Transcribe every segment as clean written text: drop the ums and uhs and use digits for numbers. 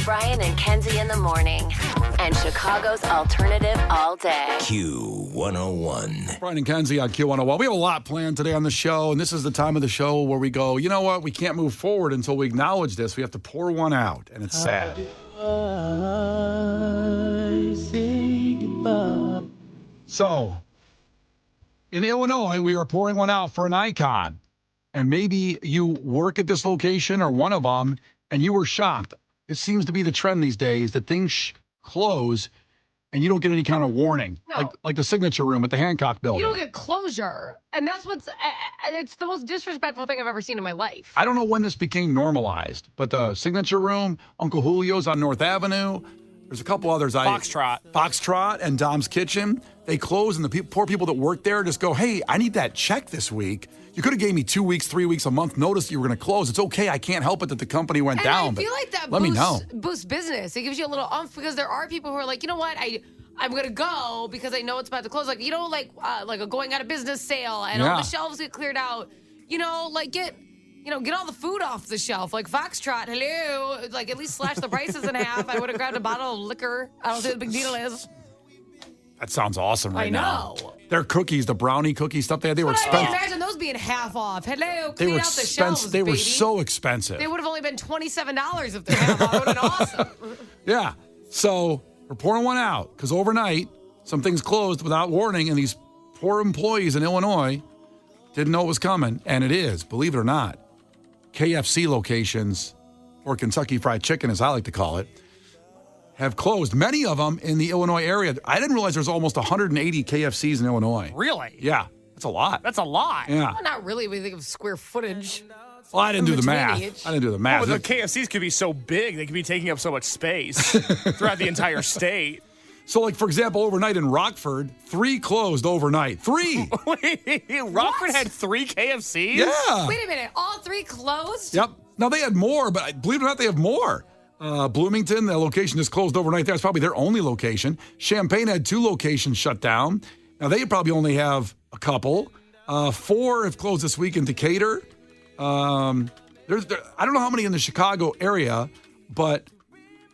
Brian and Kenzie in the morning. And Chicago's alternative all day. Q101. Brian and Kenzie on Q101. We have a lot planned today on the show, and this is the time of the show where we go, you know what? We can't move forward until we acknowledge this. We have to pour one out, and it's sad. So, in Illinois, we are pouring one out for an icon. And maybe you work at this location or one of them, and you were shocked. It seems to be the trend these days that things close and you don't get any kind of warning. No. Like the Signature Room at the Hancock Building. You don't get closure. And that's it's the most disrespectful thing I've ever seen in my life. I don't know when this became normalized, but the Signature Room, Uncle Julio's on North Avenue, there's a couple others. Foxtrot and Dom's Kitchen. They close, and the poor people that work there just go, hey, I need that check this week. You could have gave me 2 weeks, 3 weeks, a month notice that you were going to close. It's okay. I can't help it that the company went down. I feel like that let me know. boosts business. It gives you a little umph because there are people who are like, you know what, I'm going to go because I know it's about to close. Like, like a going out of business sale and all the shelves get cleared out. Get all the food off the shelf. Like Foxtrot, hello. Like, at least slash the prices in half. I would have grabbed a bottle of liquor. I don't see what the big deal is. That sounds awesome right now. I know. Their cookies, the brownie cookie stuff they had, they were expensive. Imagine those being half off. Hello, They clean were out the expensive. shelves, They were baby. so expensive. They would have only been $27 if they're half off. It would have been awesome. Yeah. So we're pouring one out because overnight, some things closed without warning, and these poor employees in Illinois didn't know it was coming. And it is, believe it or not. KFC locations, or Kentucky Fried Chicken, as I like to call it, have closed. Many of them in the Illinois area. I didn't realize there's almost 180 KFCs in Illinois. Really? Yeah, that's a lot. That's a lot. Yeah. Well, not really when you think of square footage. Well, I didn't do the math. Each. I didn't do the math. Well, the KFCs could be so big, they could be taking up so much space throughout the entire state. So, like, for example, overnight in Rockford, 3 closed overnight. 3! Wait, Rockford had 3 KFCs? Yeah. Wait a minute, all 3 closed? Yep. Now, they had more, but believe it or not, they have more. Bloomington, the location is closed overnight. That's probably their only location. Champaign had 2 locations shut down. Now, they probably only have a couple. 4 have closed this week in Decatur. I don't know how many in the Chicago area, but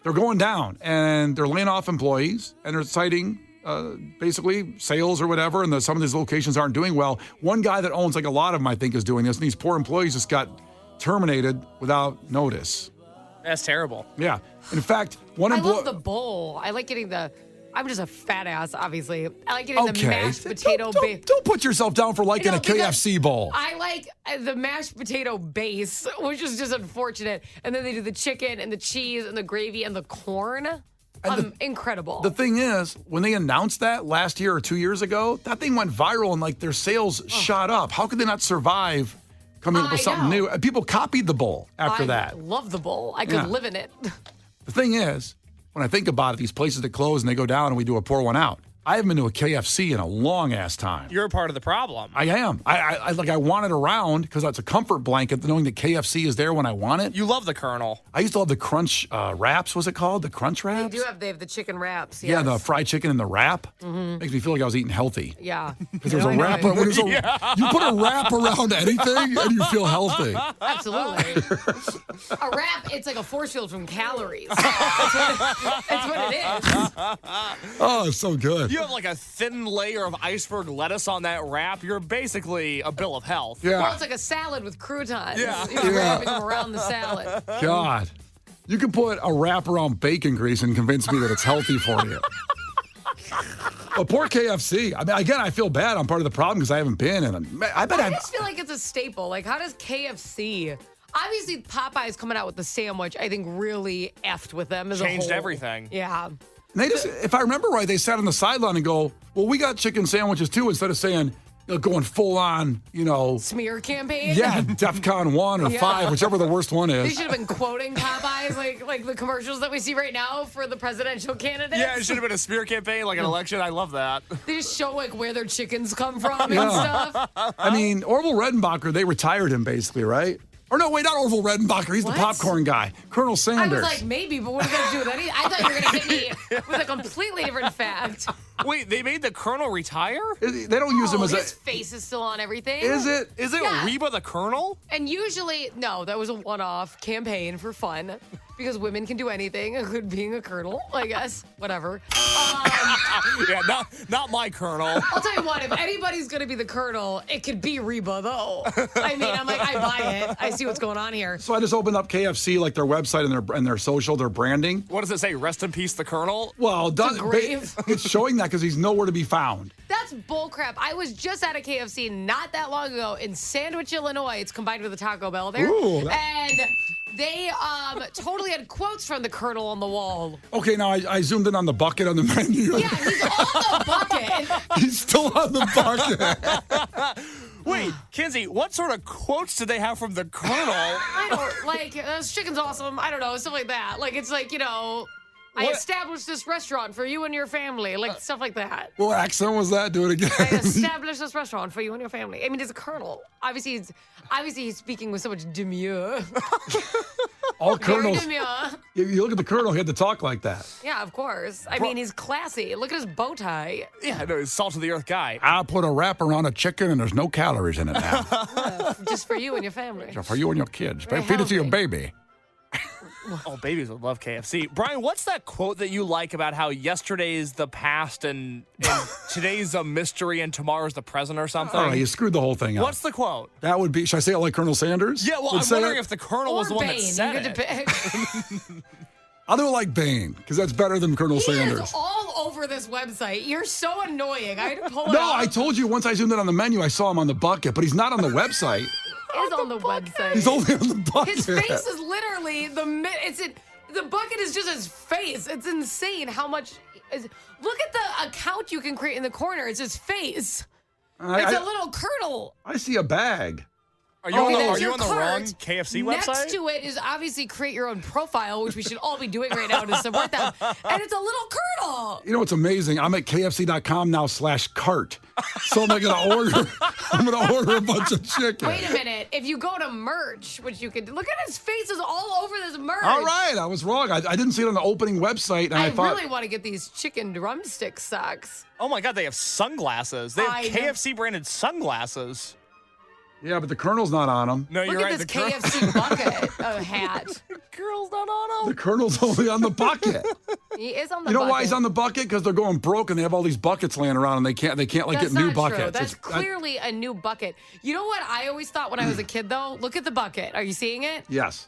they're going down, and they're laying off employees, and they're citing basically sales or whatever, and some of these locations aren't doing well. One guy that owns like a lot of them, I think, is doing this, and these poor employees just got terminated without notice. That's terrible. Yeah. In fact, one I employee... love the bowl. I like getting I'm just a fat ass, obviously. I like getting the mashed potato base. Don't put yourself down for liking a KFC bowl. I like the mashed potato base, which is just unfortunate. And then they do the chicken and the cheese and the gravy and the corn. Incredible. The thing is, when they announced that last year or 2 years ago, that thing went viral and like their sales shot up. How could they not survive coming up with something new? And people copied the bowl after that. I love the bowl. I could live in it. The thing is, when I think about it, these places that close and they go down and we do a pour one out, I haven't been to a KFC in a long ass time. You're a part of the problem. I am. I want it around because that's a comfort blanket, knowing that KFC is there when I want it. You love the Colonel. I used to love the Crunch wraps. Was it called the Crunch wraps? They have the chicken wraps. Yes. Yeah, the fried chicken and the wrap. Makes me feel like I was eating healthy. Yeah. Because there's a wrap. You put a wrap around anything and you feel healthy. Absolutely. A wrap, it's like a force field from calories. That's what it is. Oh, it's so good. You have like a thin layer of iceberg lettuce on that wrap. You're basically a bill of health. Yeah. Well, it's like a salad with croutons. Yeah. You're wrapping them around the salad. God. You can put a wrap around bacon grease and convince me that it's healthy for you. But poor KFC. I mean, again, I feel bad. I'm part of the problem because I haven't been. And I just feel like it's a staple. Like, how does KFC... Obviously, Popeye's coming out with the sandwich, I think, really effed with them as a whole. Changed everything. Yeah. They just, if I remember right, they sat on the sideline and go, well, we got chicken sandwiches too, instead of saying, going full on, Smear campaign? Yeah, DEFCON 1 or 5, whichever the worst one They is. should have been quoting Popeyes like the commercials that we see right now for the presidential candidates. Yeah, it should have been a smear campaign, like an election. I love that. They just show where their chickens come from and stuff. I mean, Orville Redenbacher, they retired him basically, right? Or no, wait, not Orville Redenbacher. He's the popcorn guy. Colonel Sanders. I was like, maybe, but what are you going to do with that? I thought you were going to hit me with a completely different fact. Wait, they made the Colonel retire? They don't use him as his face is still on everything. Is it? Is it Yeah. Reba the Colonel? And usually, no, that was a one-off campaign for fun because women can do anything, including being a colonel, I guess. Whatever. Yeah, not my Colonel. I'll tell you what, if anybody's going to be the colonel, it could be Reba, though. I mean, I'm like, I buy it. I see what's going on here. So I just opened up KFC, like their website and their social, their branding. What does it say? Rest in peace, the Colonel? Well, grave. it's showing that because he's nowhere to be found. That's bullcrap. I was just at a KFC not that long ago in Sandwich, Illinois. It's combined with a Taco Bell there. Ooh, and they totally had quotes from the colonel on the wall. Okay, now I zoomed in on the bucket on the menu. Yeah, he's on the bucket. He's still on the bucket. Wait, Kenzie, what sort of quotes did they have from the Colonel? I don't, like, this chicken's awesome. I don't know, stuff like that. Like, it's like, I established this restaurant for you and your family. Like, stuff like that. What accent was that? Do it again. I established this restaurant for you and your family. I mean, he's a colonel. Obviously, he's speaking with so much demure. All Very colonels. demure. You look at the colonel, he had to talk like that. Yeah, of course. I mean, he's classy. Look at his bow tie. Yeah, no, he's salt of the earth guy. I put a wrapper on a chicken and there's no calories in it now. Just for you and your family. For you and your kids. Very Feed it to your healthy. baby. Oh, babies would love KFC. Brian, what's that quote that you like about how yesterday is the past and today's a mystery and tomorrow's the present or something? All right, you screwed the whole thing up. What's the quote? That would be, should I say it like Colonel Sanders? Yeah, well, Would I'm say wondering it? if the Colonel was the one that Bane. said You it. get to pick. I'll do it like Bane, because that's better than Colonel He Sanders. is all over this website. You're so annoying. I had to pull it No, up. I told you once I zoomed in on the menu, I saw him on the bucket, but he's not on the website. He's on the website. He's only on the bucket. His face is literally the bucket is just his face. It's insane how much. Look at the account you can create in the corner. It's his face. It's a little colonel. I see a bag. Are you on that's the your wrong cart. KFC Next website? to it is obviously create your own profile, which we should all be doing right now to support them. And it's a little colonel. You know what's amazing? I'm at KFC.com now /cart. So I'm gonna order a bunch of chicken. Wait a minute. If you go to merch, which you could look at his face is all over this merch. All right, I was wrong. I didn't see it on the opening website, and I thought really want to get these chicken drumstick socks. Oh my God, they have sunglasses. They have I know. KFC branded sunglasses. yeah, but the Colonel's not on them. No, Look you're at right. this the Colonel- KFC bucket hat. Girl's not on The them. Colonel's only on the bucket. He is on the You know bucket. why he's on the bucket? Because they're going broke and they have all these buckets laying around and they can't like That's get new not buckets. true. That's It's- clearly a new bucket. You know what I always thought when I was a kid, though? Look at the bucket. Are you seeing it? yes.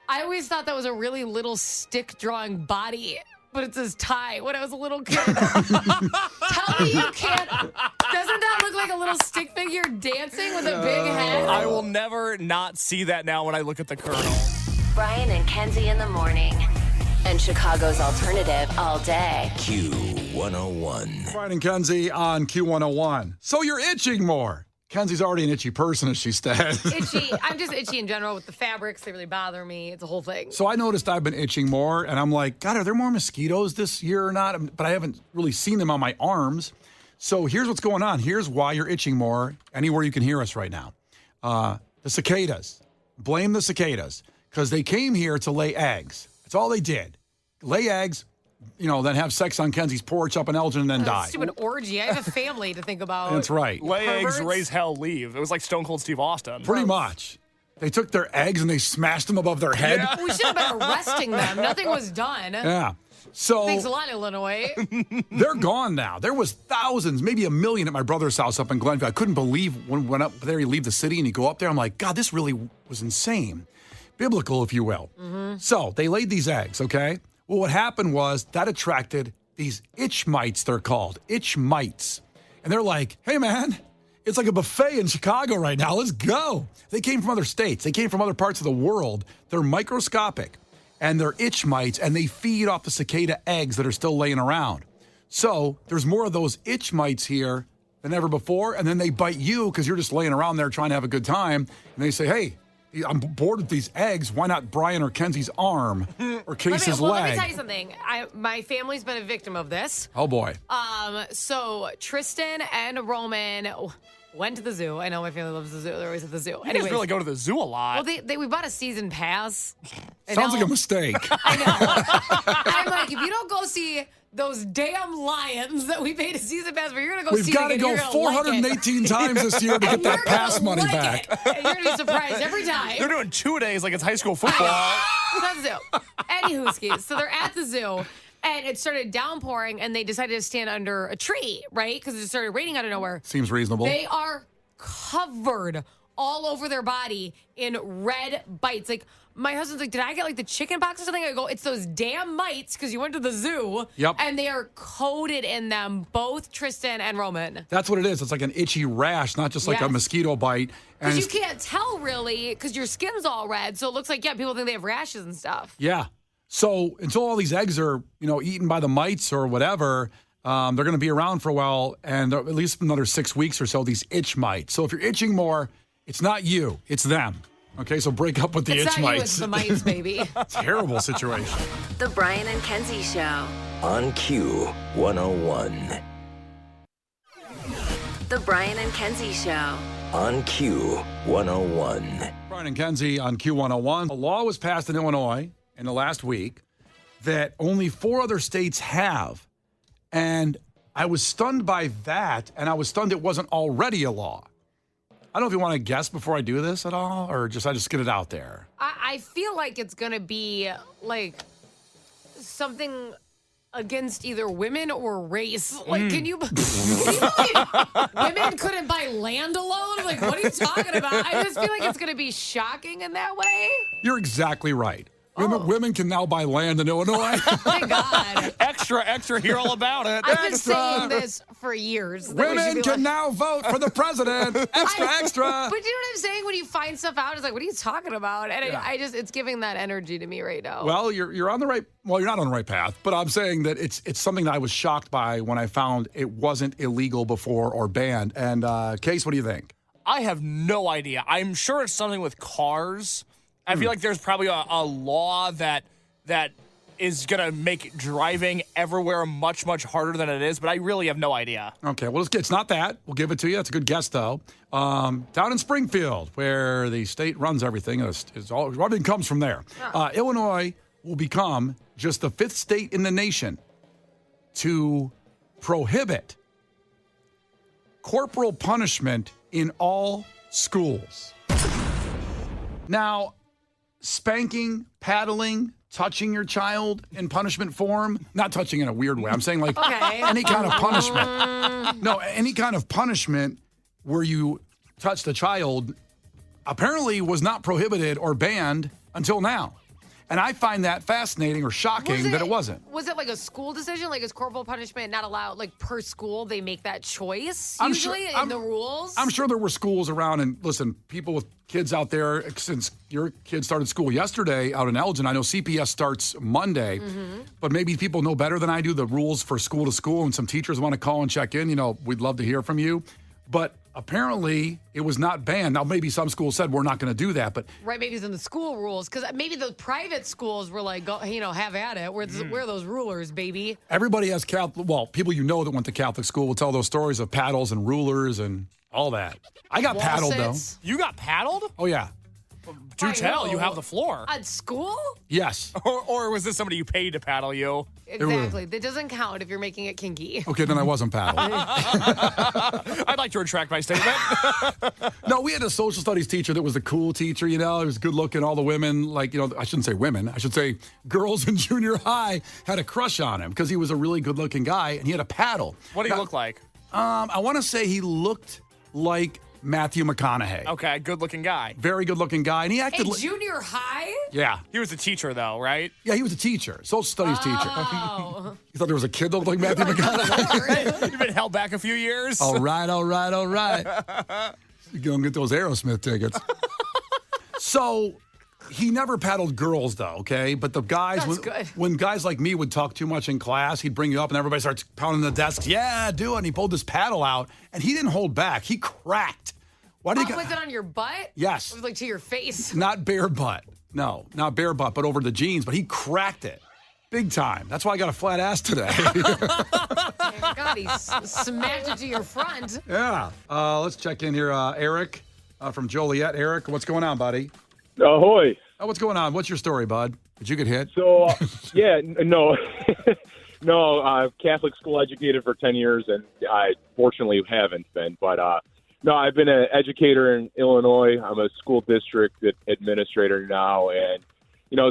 I always thought that was a really little stick drawing body, but it's his tie when I was a little kid. Tell me you can't. Doesn't that look like a little stick figure dancing with a big head? I will never not see that now when I look at the Colonel. Brian and Kenzie in the morning. And Chicago's alternative all day. Q101. Brian and Kenzie on Q101. So you're itching more. Kenzie's already an itchy person, as she said. Itchy. I'm just itchy in general with the fabrics. They really bother me. It's a whole thing. So I noticed I've been itching more, and I'm like, God, are there more mosquitoes this year or not? But I haven't really seen them on my arms. So here's what's going on. Here's why you're itching more anywhere you can hear us right now. The cicadas. Blame the cicadas because they came here to lay eggs. That's all they did. Lay eggs, then have sex on Kenzie's porch up in Elgin and then die. Stupid orgy. I have a family to think about. That's right. Lay eggs, Perverts. raise hell, leave. It was like Stone Cold Steve Austin. Pretty much. They took their eggs and they smashed them above their head. Yeah. We should have been arresting them. Nothing was done. Yeah. So Thanks a lot, Illinois. they're gone now. There was thousands, maybe 1 million at my brother's house up in Glenview. I couldn't believe when we went up there, you leave the city and you go up there. I'm like, God, this really was insane. Biblical, if you will. So they laid these eggs, okay? Well, what happened was that attracted these itch mites, they're called. Itch mites. And they're like, hey, man, it's like a buffet in Chicago right now. Let's go. They came from other states. They came from other parts of the world. They're microscopic. And they're itch mites, and they feed off the cicada eggs that are still laying around. So there's more of those itch mites here than ever before, and then they bite you because you're just laying around there trying to have a good time, and they say, hey, I'm bored with these eggs. Why not Brian or Kenzie's arm or Case's Let me leg? tell you something. My family's been a victim of this. Oh, boy. So Tristan and Roman, went to the zoo. I know my family loves the zoo. They're always at the zoo. You guys really go to the zoo a lot. Well, we bought a season pass. Sounds like a mistake. I know. I'm like, if you don't go see those damn lions that we paid a season pass for, you're going to go see We've got to go 418 times this year to get that pass money back. And you're going to be surprised every time. They're doing 2 days like it's high school football. That's the zoo. Anywho, skis. So they're at the zoo. And it started downpouring, and they decided to stand under a tree, right? Because it started raining out of nowhere. Seems reasonable. They are covered all over their body in red bites. Like, my husband's like, did I get, like, the chicken pox or something? I go, it's those damn mites, because you went to the zoo. Yep. And they are coated in them, both Tristan and Roman. That's what it is. It's like an itchy rash, not just like a mosquito bite. Because you can't tell, really, because your skin's all red. So it looks like, people think they have rashes and stuff. Yeah. So until all these eggs are, eaten by the mites or whatever, they're going to be around for a while, and at least another 6 weeks or so, these itch mites. So if you're itching more, it's not you, it's them. Okay, so break up with the itch It's not mites. you, it's the mites, baby. Terrible situation. The Brian and Kenzie Show. On Q101. The Brian and Kenzie Show. On Q101. Brian and Kenzie on Q101. A law was passed in Illinois in the last week that only 4 other states have. And I was stunned by that, and I was stunned it wasn't already a law. I don't know if you want to guess before I do this at all, or I just get it out there. I feel like it's going to be like something against either women or race. Like, can you believe women couldn't buy land alone? Like, what are you talking about? I just feel like it's going to be shocking in that way. You're exactly right. Women can now buy land in Illinois. Thank God. Extra, hear all about it. I've been saying this for years. that we should Women be can like- now vote for the president. Extra. But you know what I'm saying? When you find stuff out, it's like, what are you talking about? And it's giving that energy to me right now. Well, you're on the right. Well, you're not on the right path, but I'm saying that it's something that I was shocked by when I found it wasn't illegal before or banned. And Case, what do you think? I have no idea. I'm sure it's something with cars. I feel like there's probably a law that is going to make driving everywhere much, much harder than it is, but I really have no idea. Okay, well, it's not that. We'll give it to you. That's a good guess, though. Down in Springfield, where the state runs everything, everything comes from there. Illinois will become just the 5th state in the nation to prohibit corporal punishment in all schools. Now, spanking, paddling, touching your child in punishment form, not touching in a weird way. I'm saying like any kind of punishment. No, any kind of punishment where you touch the child apparently was not prohibited or banned until now. And I find that fascinating or shocking that it wasn't. Was it like a school decision? Like, is corporal punishment not allowed? Like, per school, they make that choice I'm usually sure- in the rules? I'm sure there were schools around, and listen, people with kids out there, since your kid started school yesterday out in Elgin, I know CPS starts Monday, but maybe people know better than I do the rules for school to school, and some teachers want to call and check in. We'd love to hear from you. But apparently, it was not banned. Now, maybe some schools said we're not going to do that, but Right, maybe it's in the school rules, because maybe the private schools were like, go, have at it. We're those rulers, baby. everybody has Catholic. Well, people that went to Catholic school will tell those stories of paddles and rulers and all that. I got Wall paddled sits. You got paddled? though. Oh yeah, Do I tell, know. you have the floor. At school? yes. Or was this somebody you paid to paddle you? Exactly. That doesn't count if you're making it kinky. Okay, then I wasn't paddled. I'd like to retract my statement. No, we had a social studies teacher that was a cool teacher, He was good looking. All the women, I shouldn't say women. I should say girls in junior high had a crush on him because he was a really good looking guy and he had a paddle. What do you look like? I want to say he looked like Matthew McConaughey. Okay, good-looking guy. Very good looking guy. And he acted In like. junior high? Yeah. He was a teacher, though, right? Yeah, he was a teacher, social studies teacher. Oh. You thought there was a kid that looked like Matthew McConaughey? You've been held back a few years. All right. Go and get those Aerosmith tickets. So he never paddled girls, though, okay? But the guys, That's good. when guys like me would talk too much in class, he'd bring you up and everybody starts pounding the desks. Yeah, do it. And he pulled this paddle out and he didn't hold back. He cracked. Why did he Was it on your butt? Yes. It was like to your face. Not bare butt. No, not bare butt, but over the jeans. But he cracked it. Big time. That's why I got a flat ass today. God, he smacked it to your front. Yeah. Let's check in here. Eric from Joliet. Eric, what's going on, buddy? Ahoy. Oh, what's going on? What's your story, bud? Did you get hit? So, no. No, Catholic school educated for 10 years, and I fortunately haven't been. But, no, I've been an educator in Illinois. I'm a school district administrator now, and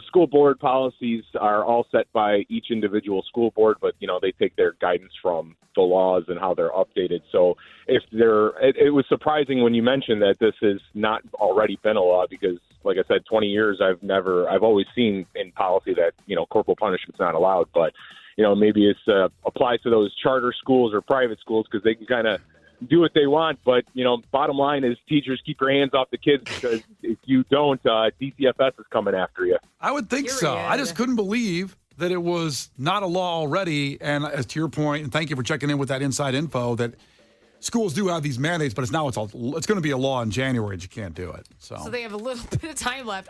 school board policies are all set by each individual school board, but, they take their guidance from the laws and how they're updated. So it was surprising when you mentioned that this has not already been a law because, like I said, 20 years, I've always seen in policy that, corporal punishment's not allowed. But, maybe it's applies to those charter schools or private schools because they can kind of do what they want, but bottom line is teachers keep your hands off the kids because if you don't, DCFS is coming after you. I would think so. I just couldn't believe that it was not a law already. And as to your point, and thank you for checking in with that inside info, that schools do have these mandates, but it's going to be a law in January that you can't do it. So they have a little bit of time left.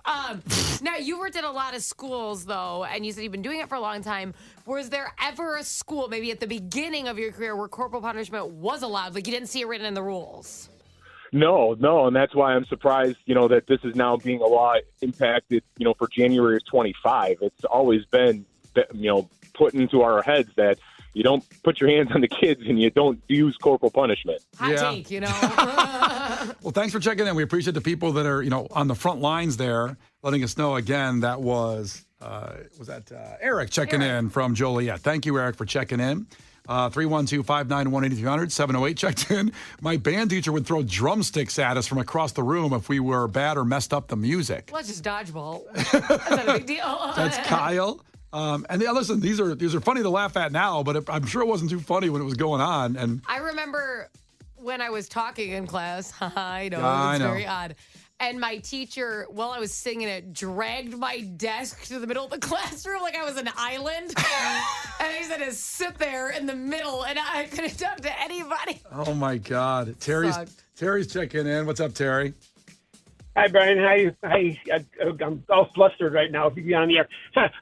Now, you worked at a lot of schools, though, and you said you've been doing it for a long time. Was there ever a school, maybe at the beginning of your career, where corporal punishment was allowed? Like, you didn't see it written in the rules? No, and that's why I'm surprised, that this is now being a law impacted, for January of 25. It's always been, put into our heads that you don't put your hands on the kids and you don't use corporal punishment. Hot take, Well, thanks for checking in. We appreciate the people that are, on the front lines there, letting us know again. That was Eric checking in from Joliet. Thank you, Eric, for checking in. 312-591-8300, 708 checked in. My band teacher would throw drumsticks at us from across the room if we were bad or messed up the music. Well, that's just dodgeball. That's not a big deal. That's Kyle. Listen, these are funny to laugh at now, but I'm sure it wasn't too funny when it was going on. And I remember when I was talking in class. I know, I know. Very odd. And my teacher, while I was singing it, dragged my desk to the middle of the classroom like I was an island. And he said to sit there in the middle, and I couldn't talk to anybody. Oh my God, Terry's checking in. What's up, Terry? Hi, Brian. I'm all flustered right now if you get on the air.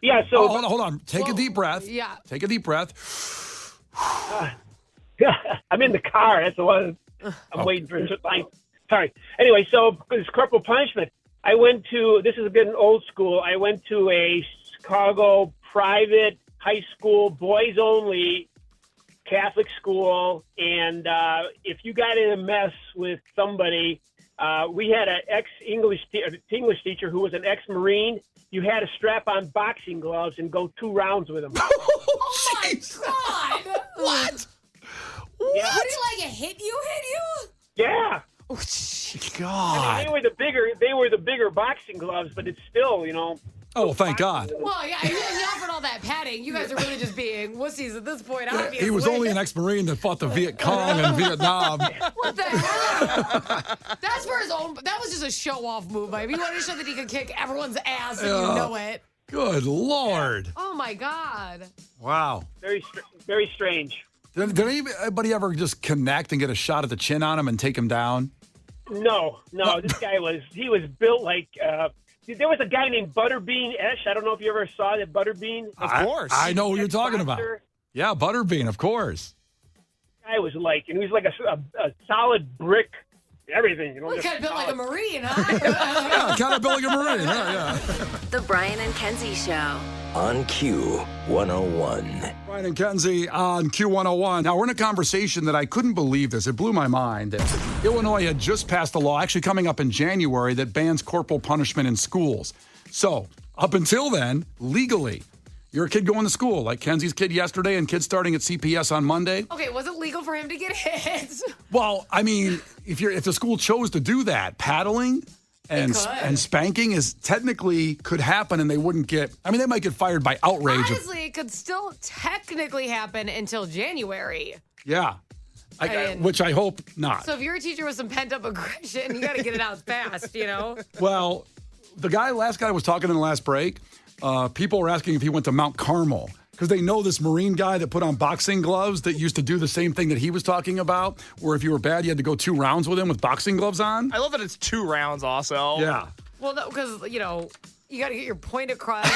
Yeah, so... Oh, hold on. Take a deep breath. Yeah. Take a deep breath. I'm in the car. That's the one. I'm waiting for it to line. Sorry. Anyway, so this corporal punishment. This is a good old school. I went to a Chicago private high school, boys only Catholic school. And if you got in a mess with somebody... we had an ex-English teacher who was an ex-Marine. You had to strap on boxing gloves and go 2 rounds with him. Oh, my God. What? Yeah. What, like it hit you? Yeah. Oh, God. I mean, they were the bigger boxing gloves, but it's still, Oh, well, thank God. Well, yeah, he offered all that padding. You guys are really just being wussies at this point, obviously. He was only an ex-Marine that fought the Viet Cong in Vietnam. What the hell? That's for his own. That was just a show-off move. He wanted to show that he could kick everyone's ass, and you know it. Good Lord. Oh, my God. Wow. Very strange. Did anybody ever just connect and get a shot at the chin on him and take him down? No. This guy was built like... there was a guy named Butterbean Esch. I don't know if you ever saw that Butterbean. Of course. I know who you're talking about. Yeah, Butterbean, of course. Guy was like a solid brick, everything. Well, kind of built like a Marine, huh? Yeah, kind of built like a Marine. Yeah. The Brian and Kenzie Show. On Q101. Brian and Kenzie on Q101. Now, we're in a conversation that I couldn't believe this. It blew my mind. Illinois had just passed a law, actually coming up in January, that bans corporal punishment in schools. So, up until then, legally, you're a kid going to school, like Kenzie's kid yesterday and kids starting at CPS on Monday. Okay, was it legal for him to get hit? Well, I mean, if the school chose to do that, paddling and spanking is technically could happen, and they wouldn't get. I mean, they might get fired by outrage. Honestly, it could still technically happen until January. Yeah, which I hope not. So if you're a teacher with some pent up aggression, you got to get it out fast. Well, the last guy was talking in the last break. People were asking if he went to Mount Carmel, because they know this Marine guy that put on boxing gloves that used to do the same thing that he was talking about, where if you were bad, you had to go 2 rounds with him with boxing gloves on. I love that it's 2 rounds also. Yeah. Well, because, you got to get your point across.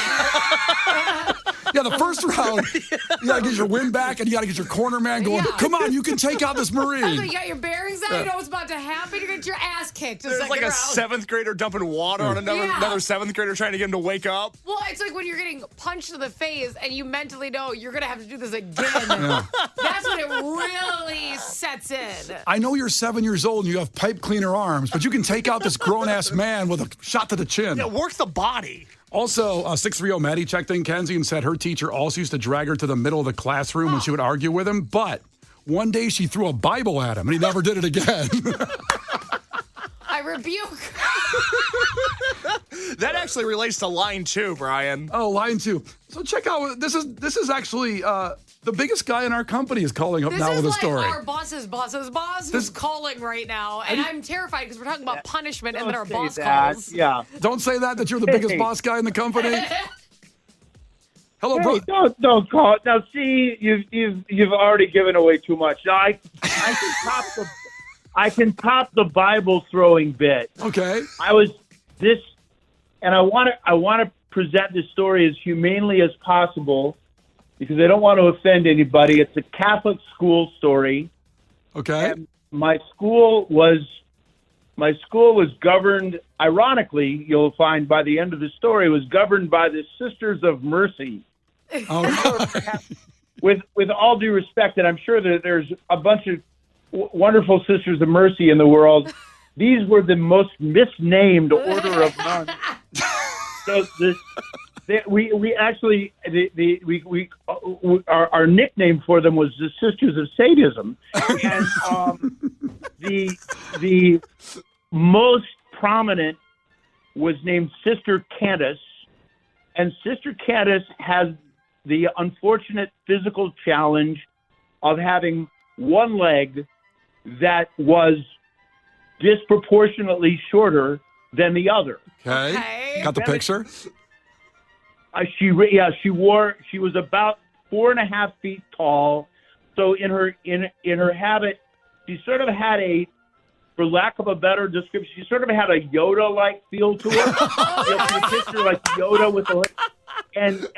Yeah, the first round, you got to get your wind back and you got to get your corner man going, come on, you can take out this Marine. You got your bearings out. You know what's about to happen. You're going to get your ass kicked. There's like a seventh grader dumping water on another seventh grader trying to get him to wake up. Well, it's like when you're getting punched in the face and you mentally know you're going to have to do this again. That's when it really sets in. I know you're 7 years old and you have pipe cleaner arms, but you can take out this grown-ass man with a shot to the chin. Yeah, work the body. Also, 630 Maddie checked in Kenzie and said her teacher also used to drag her to the middle of the classroom when she would argue with him, but one day she threw a Bible at him and he never did it again. I rebuke. That actually relates to line 2, Brian. Oh, line 2. So check out, this is actually the biggest guy in our company is calling up now with a story. This is like our boss's boss who's calling right now, and I'm terrified because we're talking about punishment and then our boss calls. Yeah. Don't say that you're the biggest boss guy in the company. Hello, bro. Don't call it. Now, see, you've already given away too much. Now, I can top the Bible throwing bit. Okay. And I want to present this story as humanely as possible because I don't want to offend anybody. It's a Catholic school story. Okay. And my school was governed, ironically, you'll find by the end of the story, was governed by the Sisters of Mercy. All right. With all due respect, and I'm sure that there's a bunch of wonderful Sisters of Mercy in the world, these were the most misnamed order of nuns. So our nickname for them was the Sisters of Sadism, and the most prominent was named Sister Candace, and Sister Candace has the unfortunate physical challenge of having one leg that was disproportionately shorter than the other. Okay. Got the picture? She was about 4.5 feet tall. So in her habit, she sort of had for lack of a better description, she sort of had a Yoda-like feel to her. You picture like Yoda with the, and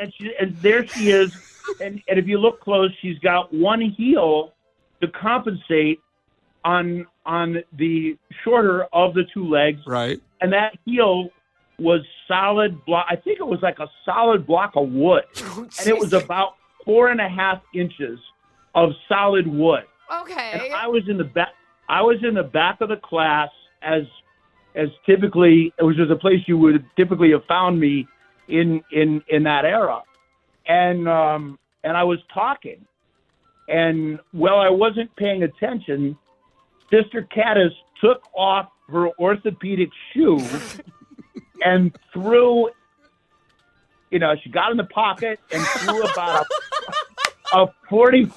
there she is. And if you look close, she's got one heel to compensate on the shorter of the two legs. Right. And that heel was solid block. I think it was like a solid block of wood. And it was about 4.5 inches of solid wood. Okay. And I was in the back of the class as typically, which was a place you would typically have found me in that era. And I was talking. And while I wasn't paying attention, Sister Caddis took off her orthopedic shoe and threw, she got in the pocket and threw about a 40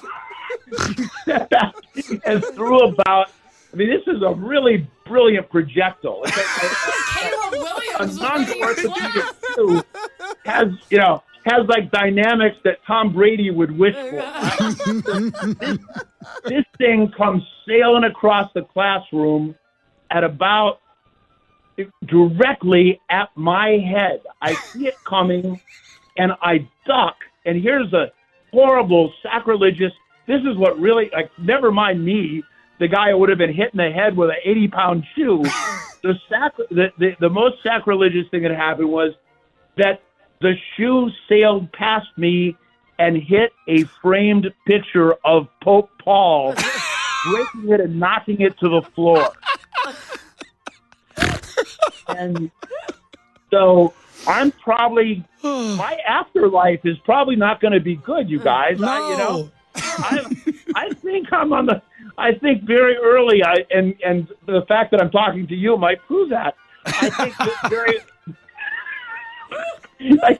and threw about, this is a really brilliant projectile. Caleb Williams. A non-orthopedic shoe has like dynamics that Tom Brady would wish for. This thing comes sailing across the classroom at about directly at my head. I see it coming and I duck. And here's a horrible, sacrilegious, this is what really, never mind me, the guy who would have been hit in the head with an 80-pound shoe. The most sacrilegious thing that happened was that the shoe sailed past me and hit a framed picture of Pope Paul, breaking it and knocking it to the floor. And so I'm probably, my afterlife is probably not going to be good, you guys. No. I think very early, and the fact that I'm talking to you might prove that. I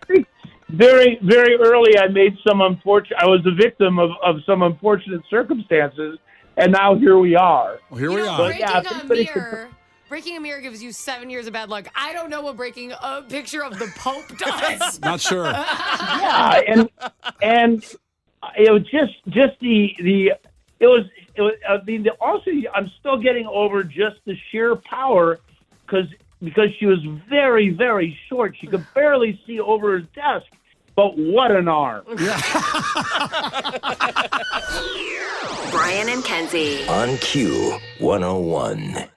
think very, very early I was a victim of some unfortunate circumstances, and now here we are. Well, here we are. Breaking a mirror gives you 7 years of bad luck. I don't know what breaking a picture of the Pope does. Not sure. Yeah, and it was also I'm still getting over just the sheer power because she was very, very short. She could barely see over her desk. but what an arm. Brian and Kenzie. On Q 101.